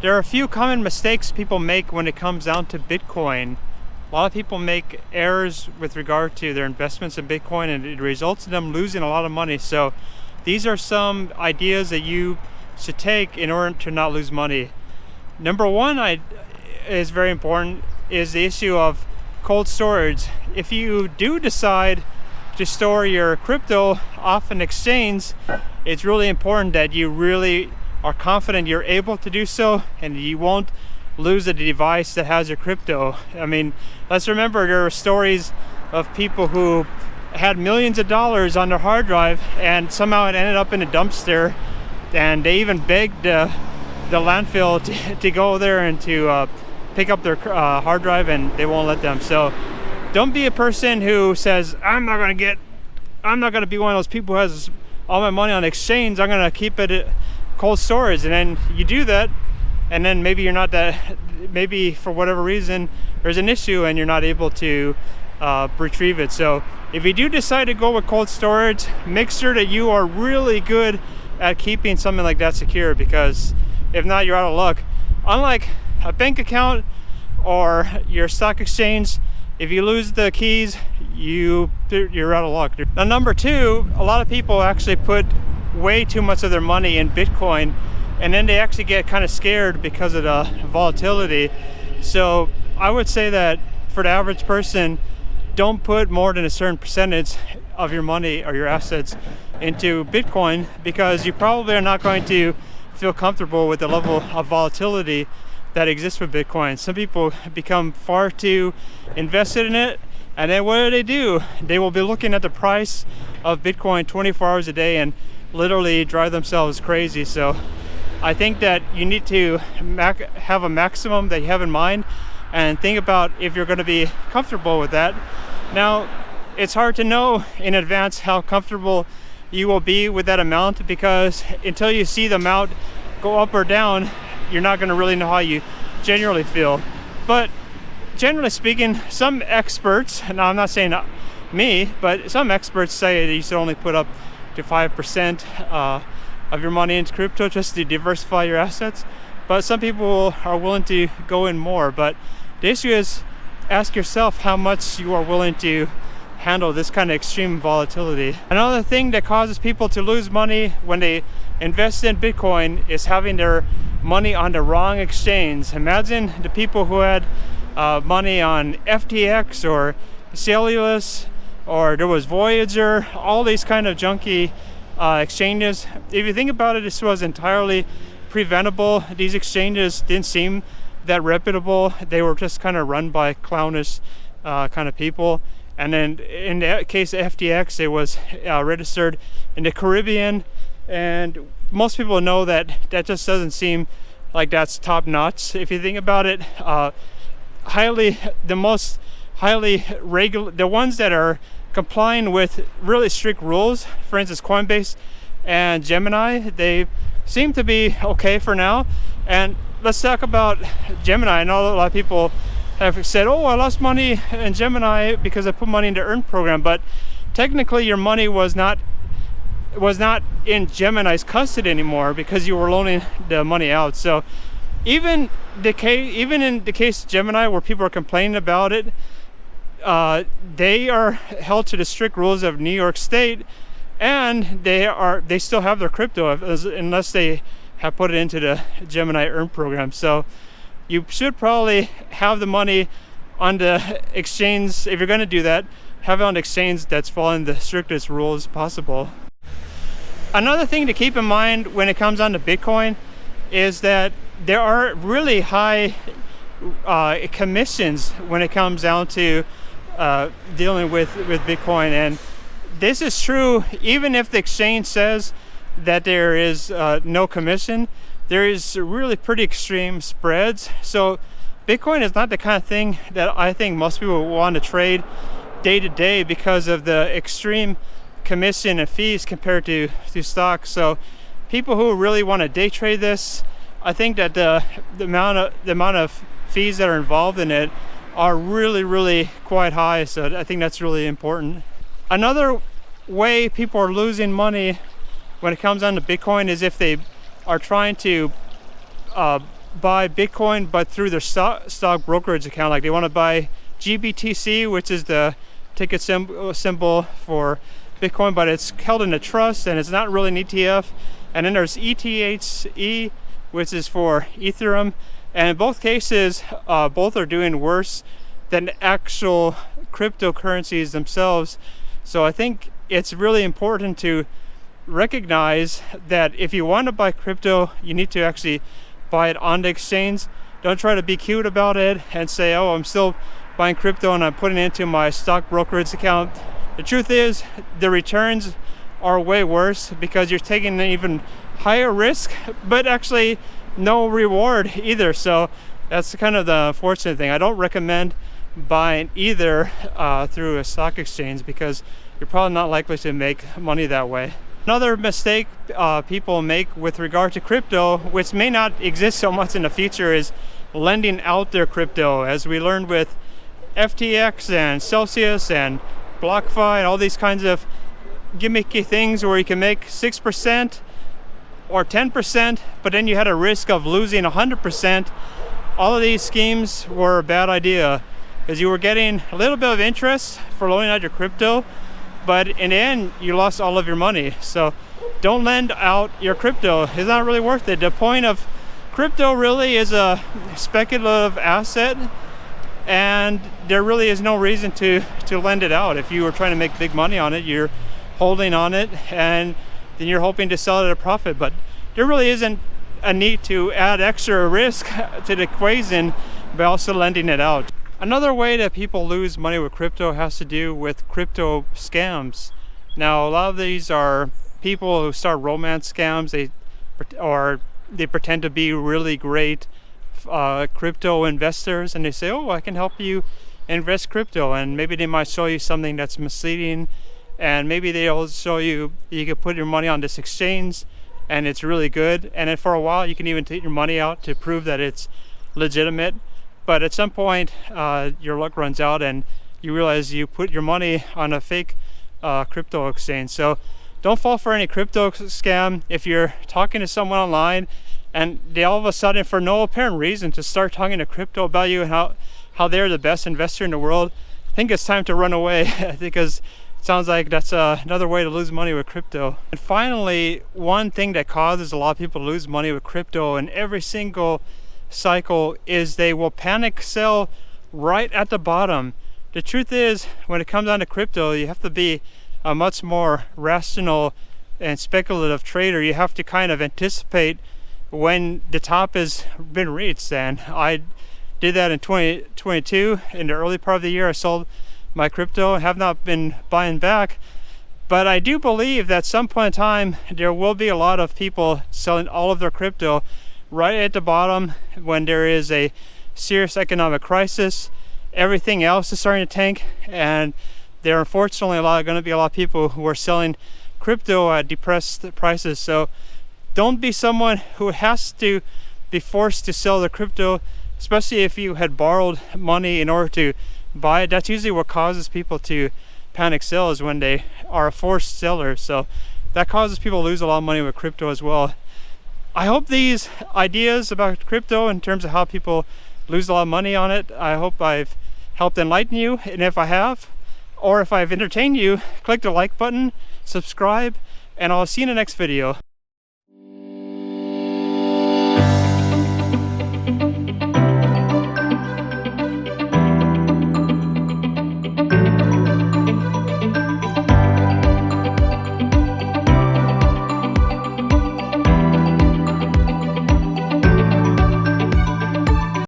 There are a few common mistakes people make when it comes down to Bitcoin. A lot of people make errors with regard to their investments in Bitcoin, and it results in them losing a lot of money. So these are some ideas that you should take in order to not lose money. Number one is very important, is the issue of cold storage. If you do decide to store your crypto off an exchange, it's really important that you really are confident you're able to do so and you won't lose the device that has your crypto. I mean, let's remember there are stories of people who had millions of dollars on their hard drive and somehow it ended up in a dumpster, and they even begged the landfill to go there and to pick up their hard drive, and they won't let them. So don't be a person who says, I'm not gonna be one of those people who has all my money on exchange, I'm gonna keep it cold storage. And then you do that, and then maybe maybe for whatever reason there's an issue and you're not able to retrieve it. So if you do decide to go with cold storage, make sure that you are really good at keeping something like that secure, because if not, you're out of luck. Unlike a bank account or your stock exchange, if you lose the keys, you're out of luck. Now, number two, a lot of people actually put way too much of their money in Bitcoin, and then they actually get kind of scared because of the volatility. So I would say that for the average person, don't put more than a certain percentage of your money or your assets into Bitcoin, because you probably are not going to feel comfortable with the level of volatility that exists with Bitcoin. Some people become far too invested in it, and then what do? They will be looking at the price of Bitcoin 24 hours a day and literally drive themselves crazy. So I think that you need to have a maximum that you have in mind and think about if you're going to be comfortable with that. Now, it's hard to know in advance how comfortable you will be with that amount, because until you see the amount go up or down, you're not going to really know how you generally feel. But generally speaking, some experts, now I'm not saying me, but some experts say that you should only put up to 5% of your money into crypto just to diversify your assets. But some people are willing to go in more. But the issue is, ask yourself how much you are willing to handle this kind of extreme volatility. Another thing that causes people to lose money when they invest in Bitcoin is having their money on the wrong exchange. Imagine the people who had money on FTX or Cellulose, or there was Voyager, all these kind of junky exchanges. If you think about it, this was entirely preventable. These exchanges didn't seem that reputable. They were just kind of run by clownish kind of people. And then in the case of FTX, it was registered in the Caribbean, and most people know that just doesn't seem like that's top notch. If you think about it, the ones that are complying with really strict rules, for instance Coinbase and Gemini, they seem to be okay for now. And let's talk about Gemini. I know a lot of people have said, oh, I lost money in Gemini because I put money into Earn program, but technically your money was not in Gemini's custody anymore because you were loaning the money out. So even in the case of Gemini, where people are complaining about it, they are held to the strict rules of New York State, and they still have their crypto unless they have put it into the Gemini Earn program. So you should probably have the money on the exchange. If you're going to do that, have it on the exchange that's following the strictest rules possible. Another thing to keep in mind when it comes on to Bitcoin is that there are really high commissions when it comes down to dealing with Bitcoin. And this is true even if the exchange says that there is no commission. There is really pretty extreme spreads. So Bitcoin is not the kind of thing that I think most people want to trade day to day because of the extreme commission and fees compared to stocks. So people who really want to day trade this, I think that the amount of fees that are involved in it are really quite high. So I think that's really important. Another way people are losing money when it comes down to Bitcoin is if they are trying to buy Bitcoin but through their stock brokerage account. Like they want to buy GBTC, which is the ticket symbol for Bitcoin, but it's held in a trust and it's not really an ETF. And then there's ETHE, which is for Ethereum. And in both cases, both are doing worse than actual cryptocurrencies themselves. So I think it's really important to recognize that if you want to buy crypto, you need to actually buy it on the exchange. Don't try to be cute about it and say, oh, I'm still buying crypto and I'm putting it into my stock brokerage account. The truth is, the returns are way worse because you're taking an even higher risk, but actually no reward either. So that's kind of the unfortunate thing. I don't recommend buying either through a stock exchange because you're probably not likely to make money that way. Another mistake people make with regard to crypto, which may not exist so much in the future, is lending out their crypto. As we learned with FTX and Celsius and BlockFi and all these kinds of gimmicky things where you can make 6% or 10%, but then you had a risk of losing 100%. All of these schemes were a bad idea because you were getting a little bit of interest for loaning out your crypto, but in the end you lost all of your money. So don't lend out your crypto. It's not really worth it. The point of crypto really is a speculative asset, and there really is no reason to lend it out. If you were trying to make big money on it, you're holding on it and then you're hoping to sell it at a profit. But there really isn't a need to add extra risk to the equation by also lending it out. Another way that people lose money with crypto has to do with crypto scams. Now, a lot of these are people who start romance scams. They pretend to be really great crypto investors, and they say, oh, I can help you invest crypto, and maybe they might show you something that's misleading, and maybe they'll show you can put your money on this exchange and it's really good, and then for a while you can even take your money out to prove that it's legitimate. But at some point your luck runs out and you realize you put your money on a fake crypto exchange. So don't fall for any crypto scam. If you're talking to someone online and they all of a sudden, for no apparent reason, to start talking to crypto about you and how they're the best investor in the world, I think it's time to run away because it sounds like that's another way to lose money with crypto. And finally, one thing that causes a lot of people to lose money with crypto in every single cycle is they will panic sell right at the bottom. The truth is, when it comes down to crypto, you have to be a much more rational and speculative trader. You have to kind of anticipate when the top has been reached, and I did that in 2022. In the early part of the year, I sold my crypto and have not been buying back. But I do believe that at some point in time there will be a lot of people selling all of their crypto right at the bottom when there is a serious economic crisis. Everything else is starting to tank, and there are unfortunately going to be a lot of people who are selling crypto at depressed prices. So don't be someone who has to be forced to sell their crypto, especially if you had borrowed money in order to buy it. That's usually what causes people to panic sell, is when they are a forced seller. So that causes people to lose a lot of money with crypto as well. I hope these ideas about crypto in terms of how people lose a lot of money on it, I hope I've helped enlighten you. And if I have, or if I've entertained you, click the like button, subscribe, and I'll see you in the next video.